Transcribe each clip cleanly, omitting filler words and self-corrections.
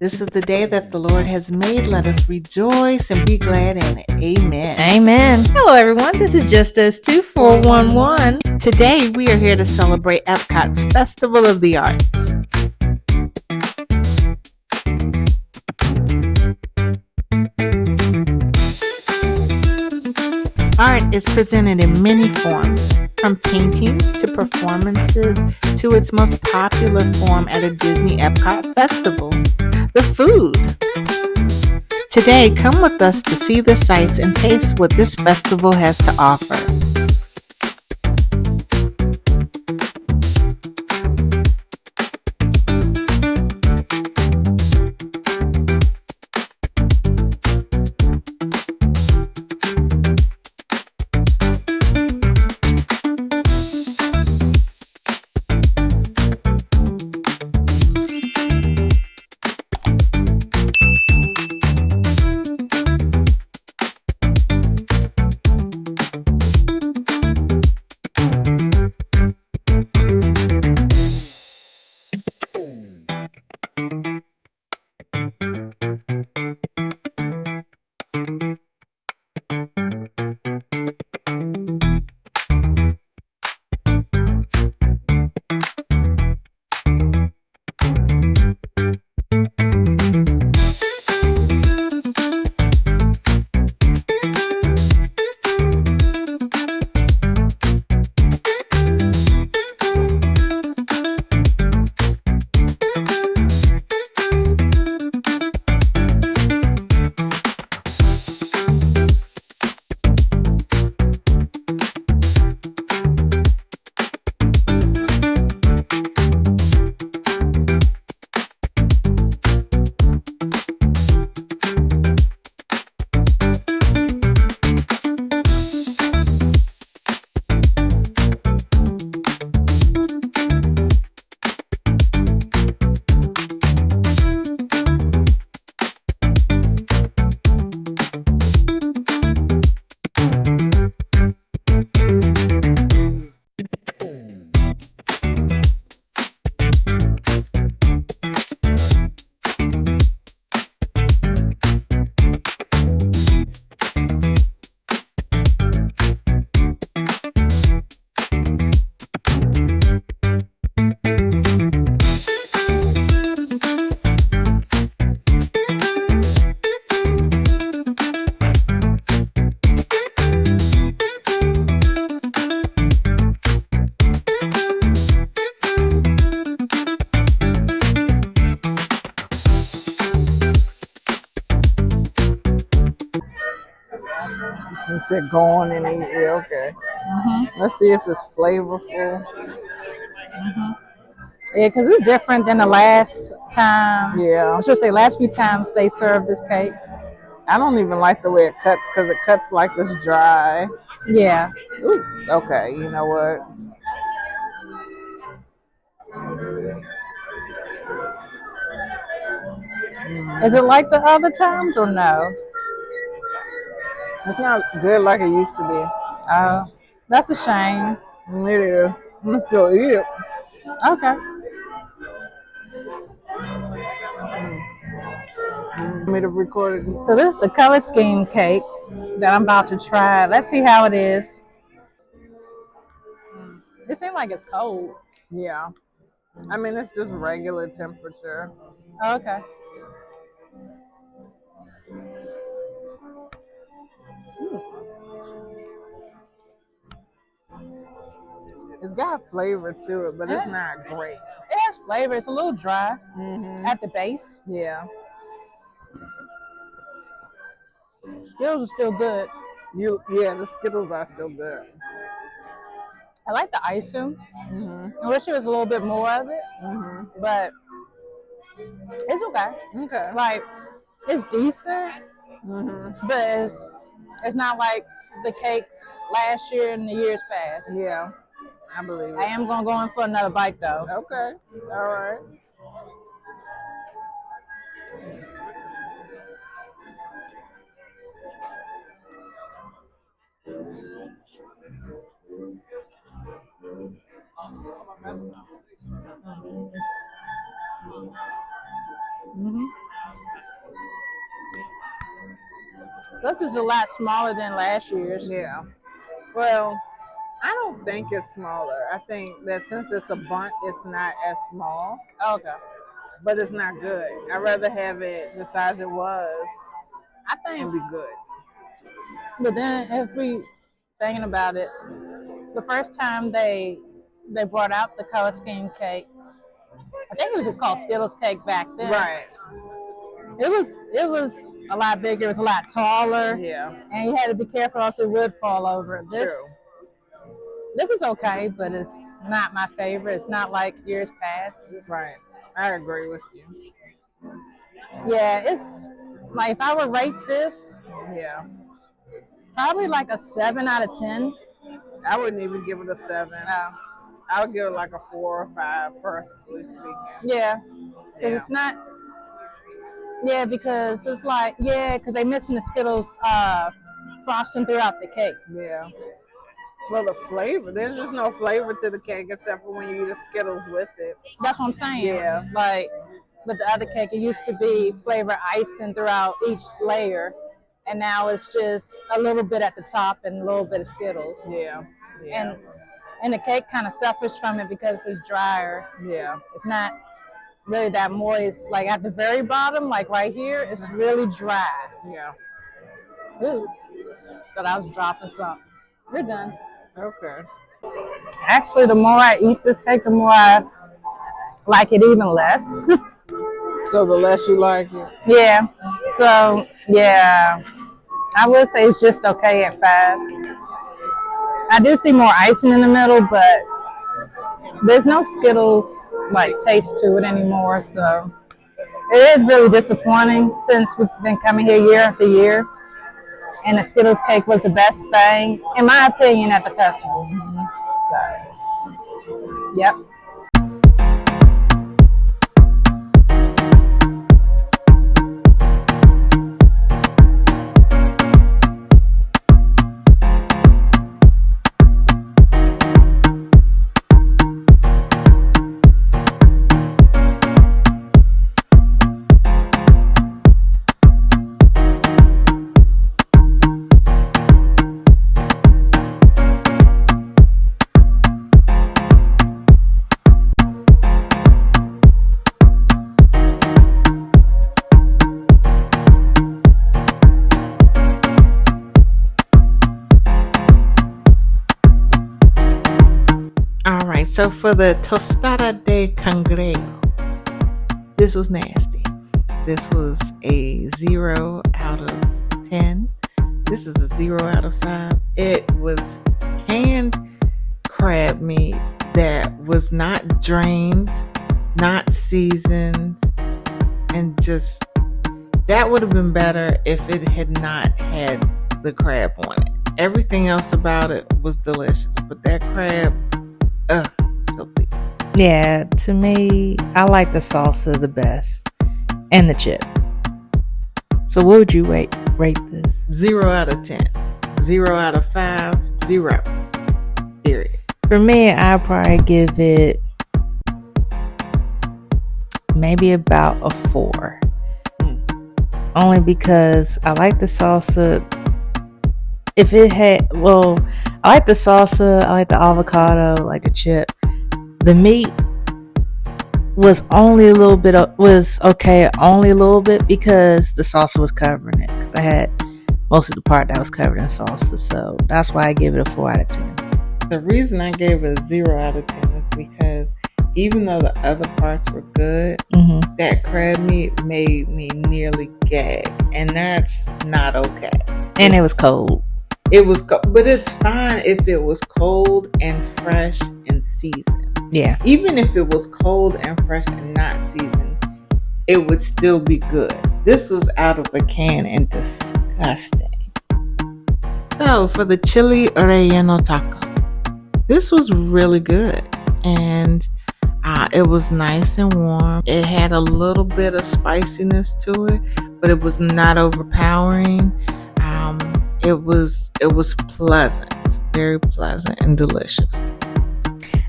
This is the day that the Lord has made. Let us rejoice and be glad in it. Amen. Amen. Hello, everyone. This is Just Us 2411. Today, we are here to celebrate Epcot's Festival of the Arts. Art is presented in many forms, from paintings to performances to its most popular form at a Disney Epcot festival, the food. Today, come with us to see the sights and taste what this festival has to offer. You said go on and eat. Yeah, okay. Let's see if it's flavorful. Yeah, because it's different than the last time. Yeah. I should say last few times they served this cake. I don't even like the way it cuts because it cuts like it's dry. Yeah. Ooh, okay, you know what? Is it like the other times or no? It's not good like it used to be. Oh, that's a shame. It is. I'm gonna still eat it. Okay. Me to record it. So this is the color scheme cake that I'm about to try. Let's see how it is. It seems like it's cold. Yeah. I mean, it's just regular temperature. Okay. It's got flavor to it, but it's not great. It has flavor. It's a little dry at the base. Yeah. Skills are still good. Yeah, the Skittles are still good. I like the icing. I wish there was a little bit more of it, but it's okay. Okay. Like, it's decent, but it's not like the cakes last year and the years past. Yeah, I believe I it. am gonna go in for another bite though. Okay. All right. This is a lot smaller than last year's. Yeah. Well, I don't think it's smaller. I think that since it's a bundt, it's not as small. Okay. But it's not good. I'd rather have it the size it was I think and be good. But then if we thinking about it, the first time they brought out the color scheme cake, I think it was just called Skittles cake back then. Right. It was a lot bigger, it was a lot taller. Yeah. And you had to be careful else it would fall over. True. This is okay, but it's not my favorite. It's not like years past. Right. I agree with you. Yeah, it's like if I would rate this, yeah, probably like a 7 out of 10. I wouldn't even give it a 7. No. I would give it like a 4 or 5, personally speaking. Yeah, because it's not. Yeah, because it's like because they're missing the Skittles frosting throughout the cake. Yeah. Well, the flavor, there's just no flavor to the cake except for when you eat the Skittles with it. That's what I'm saying. Yeah. Like, with the other cake, it used to be flavor icing throughout each layer, and now it's just a little bit at the top and a little bit of Skittles. Yeah. And the cake kind of suffers from it because it's drier. Yeah. It's not really that moist. Like at the very bottom, like right here, it's really dry. Yeah. Ooh. But I was dropping something. We're done. Okay. Actually, the more I eat this cake, the more I like it even less. So the less you like it? Yeah. So, yeah. I would say it's just okay at 5. I do see more icing in the middle, but there's no Skittles like taste to it anymore. So it is really disappointing since we've been coming here year after year. And the Skittles cake was the best thing, in my opinion, at the festival. So, yep. So for the tostada de cangrejo, this was nasty. This was a 0 out of 10. This is a 0 out of 5. It was canned crab meat that was not drained, not seasoned, and just that would have been better if it had not had the crab on it. Everything else about it was delicious, but that crab, filthy. Yeah, to me, I like the salsa the best and the chip. So what would you rate this? 0 out of 10. 0 out of 5. 0. Period. For me, I'd probably give it maybe about a 4. Only because I like the salsa. If it had, I like the salsa, I like the avocado, I like the chip. The meat was only a little bit, was okay, only a little bit because the salsa was covering it. Because I had most of the part that was covered in salsa. So that's why I give it a 4 out of 10. The reason I gave it a 0 out of 10 is because even though the other parts were good, that crab meat made me nearly gag. And that's not okay. And it was cold. It was cold, but it's fine if it was cold and fresh and seasoned. Yeah. Even if it was cold and fresh and not seasoned, it would still be good. This was out of a can and disgusting. So for the chili relleno taco, this was really good. And it was nice and warm. It had a little bit of spiciness to it, but it was not overpowering. It was pleasant, very pleasant and delicious.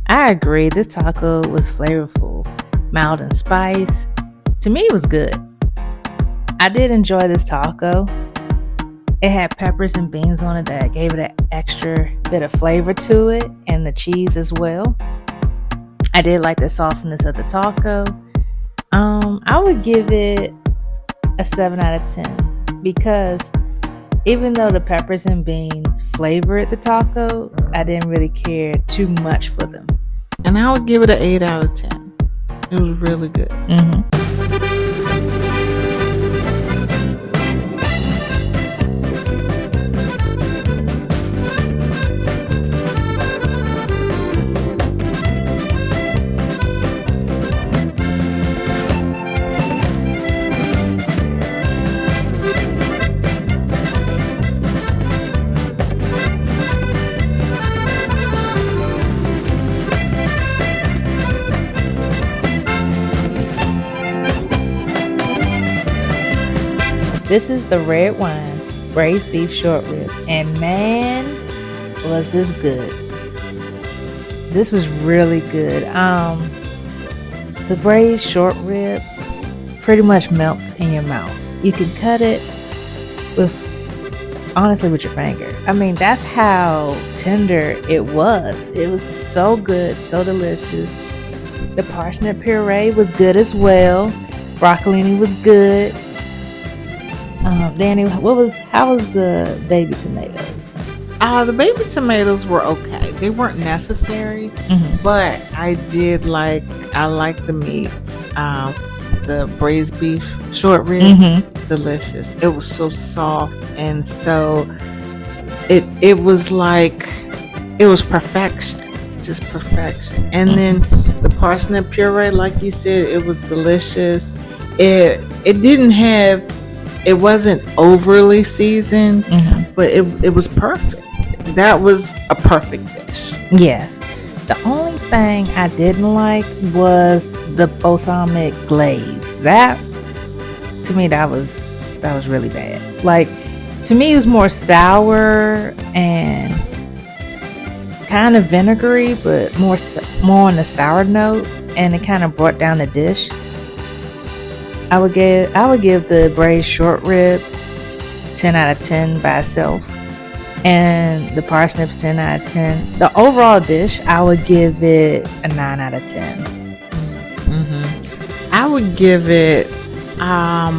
I agree. This taco was flavorful, mild in spice. To me, it was good. I did enjoy this taco. It had peppers and beans on it that gave it an extra bit of flavor to it, and the cheese as well. I did like the softness of the taco. I would give it a 7 out of 10 because even though the peppers and beans flavored the taco, I didn't really care too much for them. And I would give it an 8 out of 10. It was really good. This is the red wine braised beef short rib, and man, was this good. This was really good. The braised short rib pretty much melts in your mouth. You can cut it honestly with your finger. I mean, that's how tender it was. It was so good, so delicious. The parsnip puree was good as well. Broccolini was good. Danny, how was the baby tomatoes? The baby tomatoes were okay. They weren't necessary, but I like the meat. The braised beef short rib, delicious. It was so soft, and so it was perfection, just perfection. And then the parsnip puree, like you said, it was delicious. It wasn't overly seasoned, but it was perfect. That was a perfect dish. Yes. The only thing I didn't like was the balsamic glaze. That, to me, that was really bad. Like, to me, it was more sour and kind of vinegary, but more on the sour note, and it kind of brought down the dish. I would give the braised short rib 10 out of 10 by itself, and the parsnips 10 out of 10. The overall dish, I would give it a 9 out of 10. I would give it a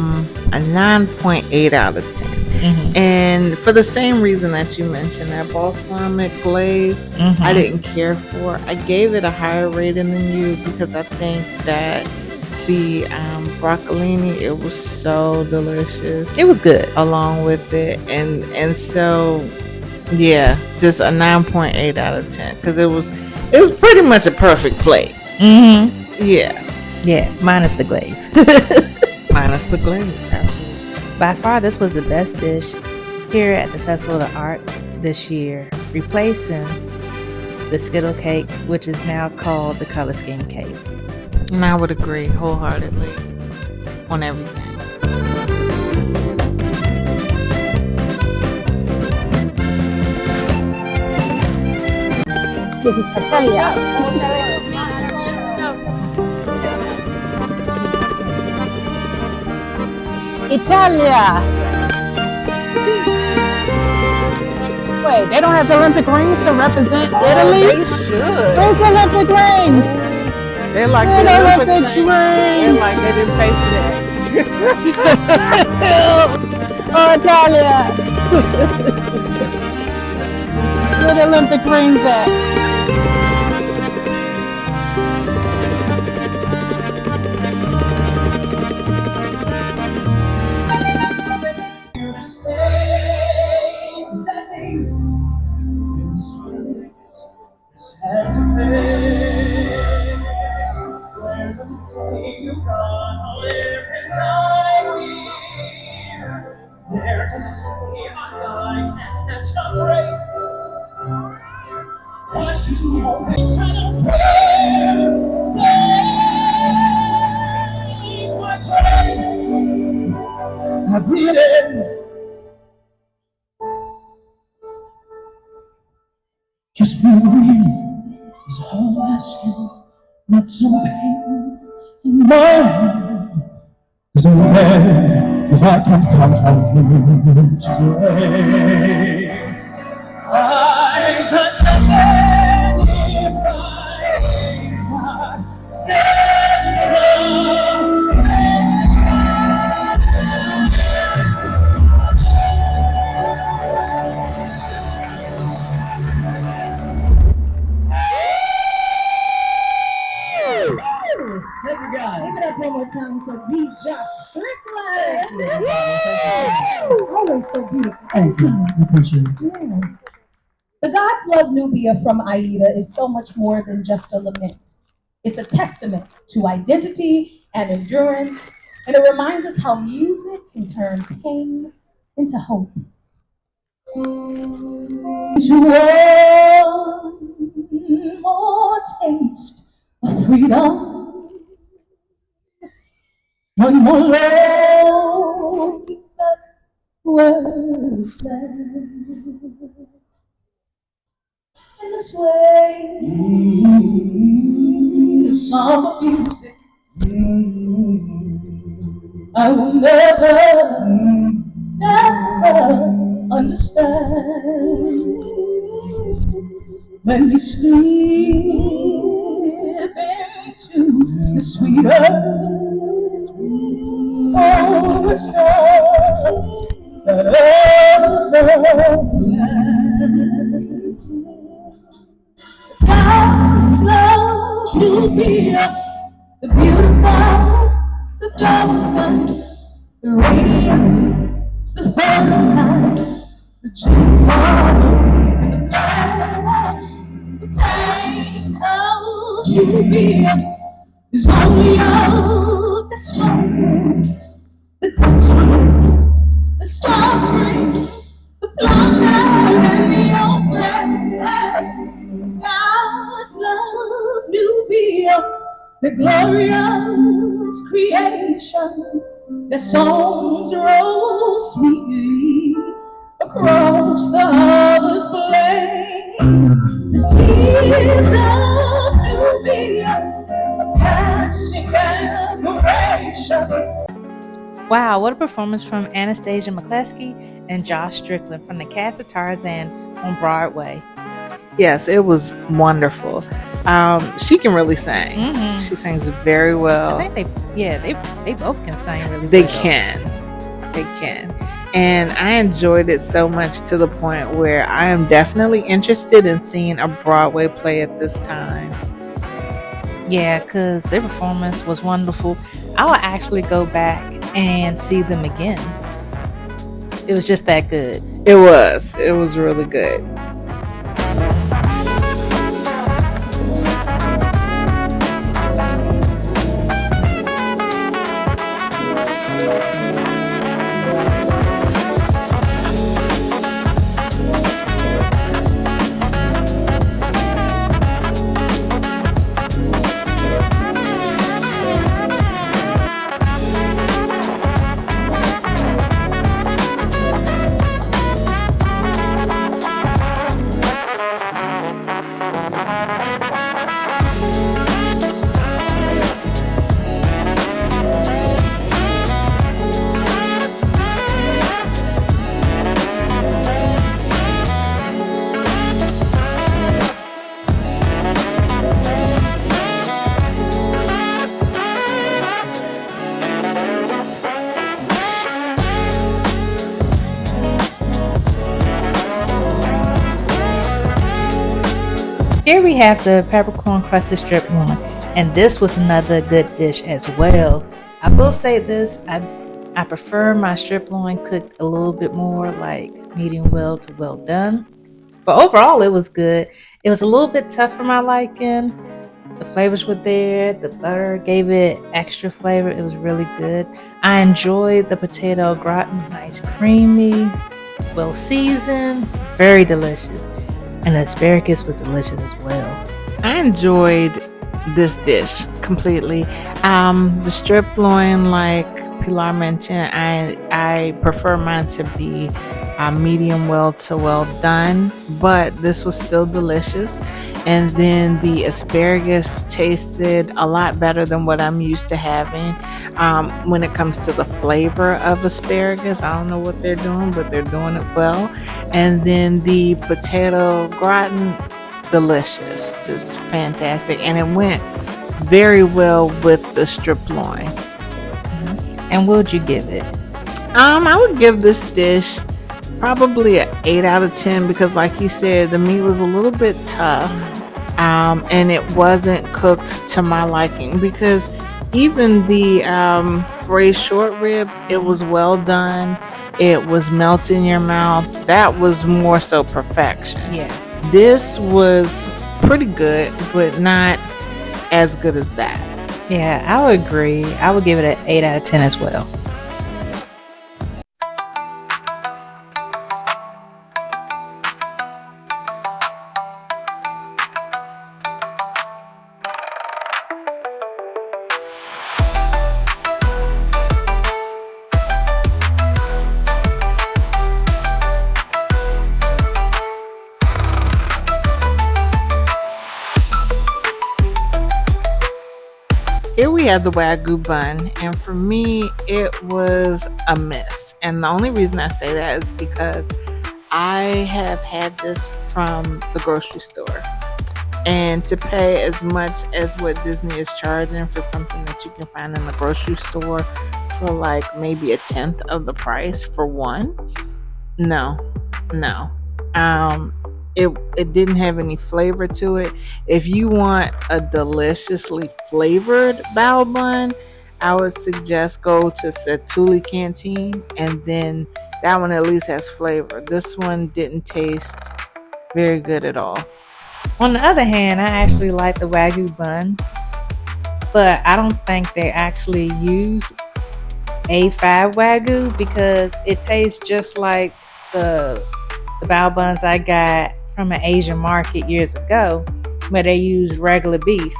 9.8 out of 10. And for the same reason that you mentioned, that balsamic glaze, I didn't care for. I gave it a higher rating than you because I think that the broccolini, it was so delicious. It was good along with it, and so yeah, just a 9.8 out of 10 because it was pretty much a perfect plate. Yeah, minus the glaze. Minus the glaze, absolutely. By far, this was the best dish here at the Festival of the Arts this year, replacing the Skittle cake, which is now called the Color Scheme cake. And I would agree wholeheartedly on everything. This is Italia. Italia. Wait, they don't have the Olympic rings to represent Italy? They should. Where's the Olympic rings? They're like Where's the the Olympic Olympic rings? They're like they didn't pay for that. Oh, Italia. Where the Olympic rings at? Just be real is all I'm asking, not some pain in my hand. 'Cause I'm dead if I can count on you today. I got nothing if I said Thank you guys. Give it up one more time for B. Josh Strickland. It's always so beautiful. Thank you. I appreciate it. Yeah. The Gods Love Nubia from Aida is so much more than just a lament. It's a testament to identity and endurance, and it reminds us how music can turn pain into hope. To one more taste of freedom, one more lonely world in this way of summer music. I will never understand. Let me slip into the sweeter ocean of land. God's love Nubia, the beautiful, the glowing, the radiance, the fertile, the gentle, and the blessed. The pain of Nubia is only of the storms, the desolate, the suffering, the plundered, and the oppressed. God's love Nubia, the glorious creation. Their songs rose sweetly across the harvest plain. The tears of Nubia, a passing admiration. Wow, what a performance from Anastasia McCleskey and Josh Strickland from the cast of Tarzan on Broadway. Yes, it was wonderful. She can really sing. Mm-hmm. She sings very well. I think they both can sing really They well. They can. And I enjoyed it so much to the point where I am definitely interested in seeing a Broadway play at this time. Yeah, because their performance was wonderful. I'll actually go back and see them again. It was just that good. It was really good. Here we have the peppercorn crusted strip loin, and this was another good dish as well. I will say this, I prefer my strip loin cooked a little bit more like medium well to well done. But overall it was good. It was a little bit tough for my liking. The flavors were there, the butter gave it extra flavor. It was really good. I enjoyed the potato gratin, nice creamy, well seasoned, very delicious. And the asparagus was delicious as well. I enjoyed this dish completely. The strip loin, like Pilar mentioned, I prefer mine to be medium well to well done, but this was still delicious. And then the asparagus tasted a lot better than what I'm used to having. When it comes to the flavor of asparagus, I don't know what they're doing, but they're doing it well. And then the potato gratin, delicious, just fantastic. And it went very well with the strip loin. And what would you give it? I would give this dish probably an 8 out of 10 because, like you said, the meat was a little bit tough, and it wasn't cooked to my liking. Because even the braised short rib, it was well done. It was melt in your mouth. That was more so perfection. Yeah. This was pretty good, but not as good as that. Yeah, I would agree. I would give it an 8 out of 10 as well. Here we have the Wagyu bun, and for me, it was a miss. And the only reason I say that is because I have had this from the grocery store. And to pay as much as what Disney is charging for something that you can find in the grocery store for like maybe a tenth of the price for one, no. It didn't have any flavor to it. If you want a deliciously flavored bao bun, I would suggest go to Satuli Canteen, and then that one at least has flavor. This one didn't taste very good at all. On the other hand, I actually like the Wagyu bun, but I don't think they actually use A5 Wagyu because it tastes just like the bao buns I got from an Asian market years ago where they used regular beef,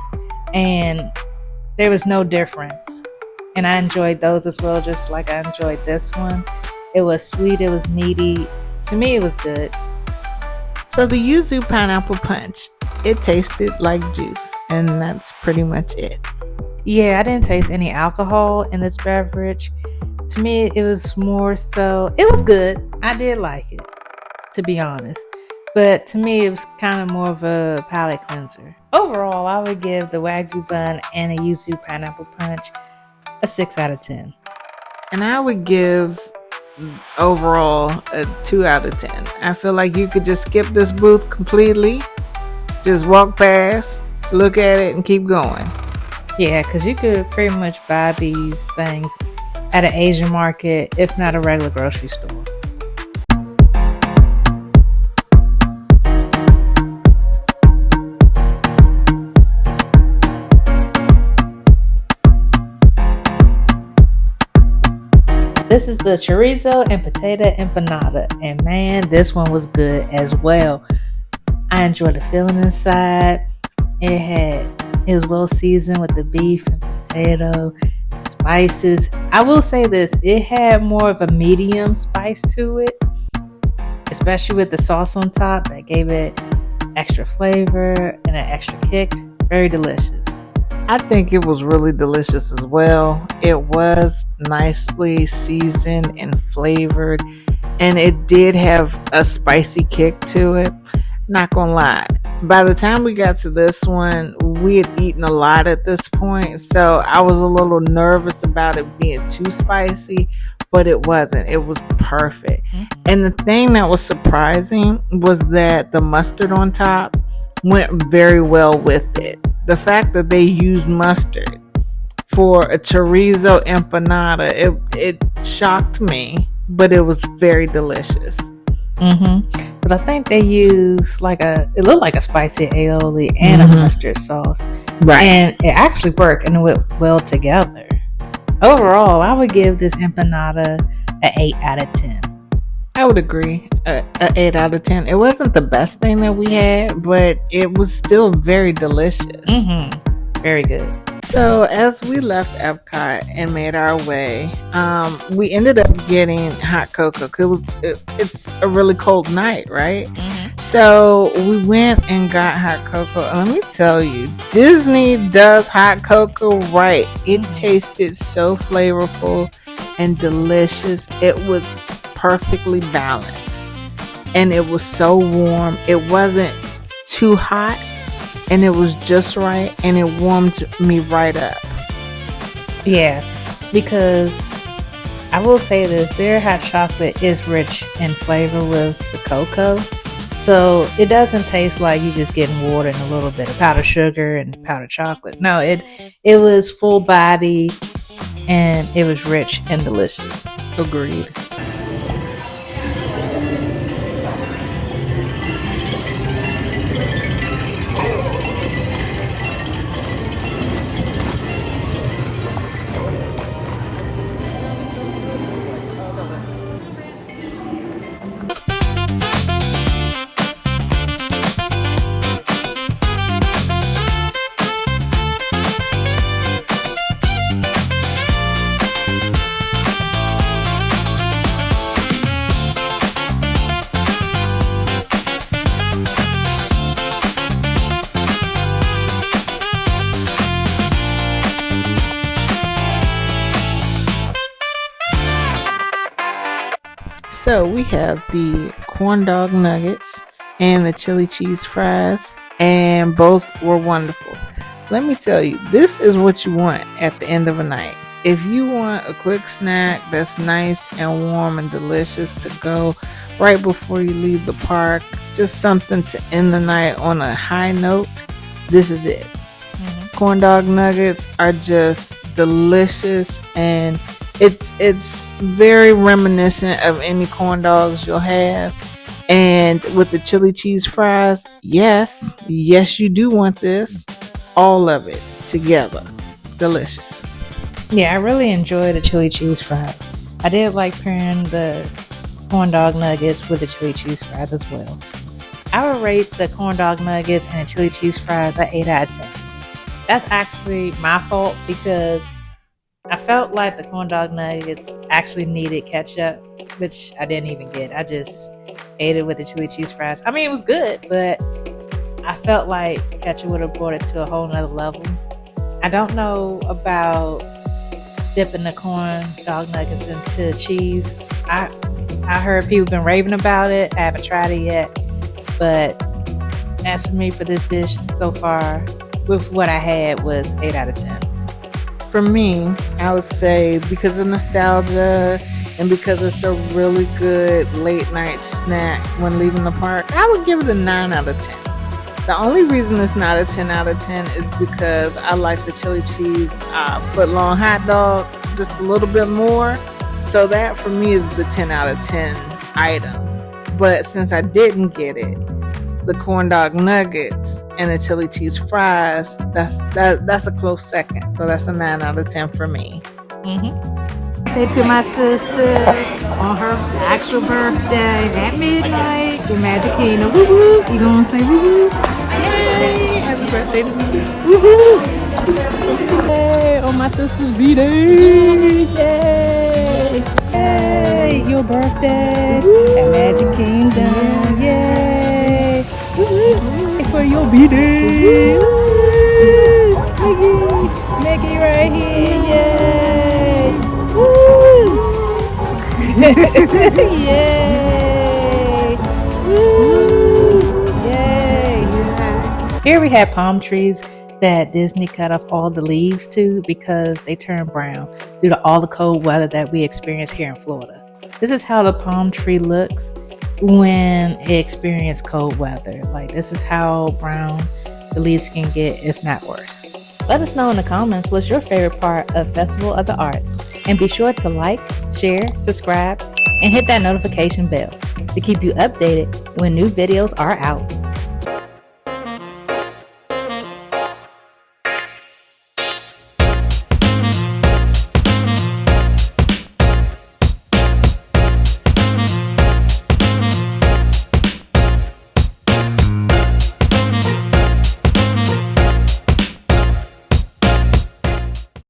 and there was no difference. And I enjoyed those as well, just like I enjoyed this one. It was sweet, it was meaty. To me, it was good. So the yuzu pineapple punch, it tasted like juice, and that's pretty much it. Yeah, I didn't taste any alcohol in this beverage. To me, it was more so, it was good. I did like it, to be honest. But to me, it was kind of more of a palate cleanser. Overall, I would give the Wagyu bun and a yuzu pineapple punch a 6 out of 10. And I would give overall a 2 out of 10. I feel like you could just skip this booth completely, just walk past, look at it, and keep going. Yeah, because you could pretty much buy these things at an Asian market, if not a regular grocery store. This is the chorizo and potato empanada, and man, this one was good as well. I enjoyed the filling inside. It was well seasoned with the beef and potato, spices. I will say this, it had more of a medium spice to it, especially with the sauce on top that gave it extra flavor and an extra kick. Very delicious. I think it was really delicious as well. It was nicely seasoned and flavored, and it did have a spicy kick to it. Not gonna lie, by the time we got to this one, we had eaten a lot at this point, so I was a little nervous about it being too spicy, but it wasn't. It was perfect. And the thing that was surprising was that the mustard on top went very well with it. The fact that they used mustard for a chorizo empanada, it shocked me, but it was very delicious. Because I think they used it looked like a spicy aioli and a mustard sauce. Right. And it actually worked and it went well together. Overall, I would give this empanada an 8 out of 10. I would agree. A 8 out of 10. It wasn't the best thing that we had, but it was still very delicious. Very good. So as we left Epcot and made our way, we ended up getting hot cocoa. It's a really cold night, right? So we went and got hot cocoa. And let me tell you, Disney does hot cocoa right. It tasted so flavorful and delicious. It was perfectly balanced. And it was so warm. It wasn't too hot. And it was just right. And it warmed me right up. Yeah, because I will say this, their hot chocolate is rich in flavor with the cocoa. So it doesn't taste like you just getting water and a little bit of powdered sugar and powdered chocolate. No, it was full body and it was rich and delicious. Agreed. So we have the corn dog nuggets and the chili cheese fries, and both were wonderful. Let me tell you, this is what you want at the end of a night. If you want a quick snack that's nice and warm and delicious to go right before you leave the park, just something to end the night on a high note, this is it. Corn dog nuggets are just delicious, and it's very reminiscent of any corn dogs you'll have. And with the chili cheese fries, yes, you do want this. All of it together. Delicious. Yeah, I really enjoyed the chili cheese fries. I did like pairing the corn dog nuggets with the chili cheese fries as well. I would rate the corn dog nuggets and the chili cheese fries an 8 out of 10. That's actually my fault because I felt like the corn dog nuggets actually needed ketchup, which I didn't even get. I just ate it with the chili cheese fries. I mean, it was good, but I felt like ketchup would have brought it to a whole nother level. I don't know about dipping the corn dog nuggets into cheese. I heard people been raving about it. I haven't tried it yet, but as for me, for this dish so far, with what I had, was 8 out of 10. For me, I would say because of nostalgia and because it's a really good late night snack when leaving the park, I would give it a 9 out of 10. The only reason it's not a 10 out of 10 is because I like the chili cheese foot-long hot dog just a little bit more. So that for me is the 10 out of 10 item. But since I didn't get it, the corn dog nuggets and the chili cheese fries, that's a close second. So that's a 9 out of 10 for me. Birthday to my sister on her actual birthday at midnight in Magic Kingdom. Woo woo! You gonna say woo woo? Yay! Happy birthday to me! Woo woo! Yay! On my sister's B-Day! Yay! Yay! Your birthday at Magic Kingdom! Yay! Woo woo! For your B-Day! Woo! Mickey right here! Yay! Woo! Yay! Woo! Yay! Here we have palm trees that Disney cut off all the leaves to because they turn brown due to all the cold weather that we experience here in Florida. This is how the palm tree looks when it experiences cold weather. Like, this is how brown the leaves can get, if not worse. Let us know in the comments what's your favorite part of Festival of the Arts. And be sure to like, share, subscribe, and hit that notification bell to keep you updated when new videos are out.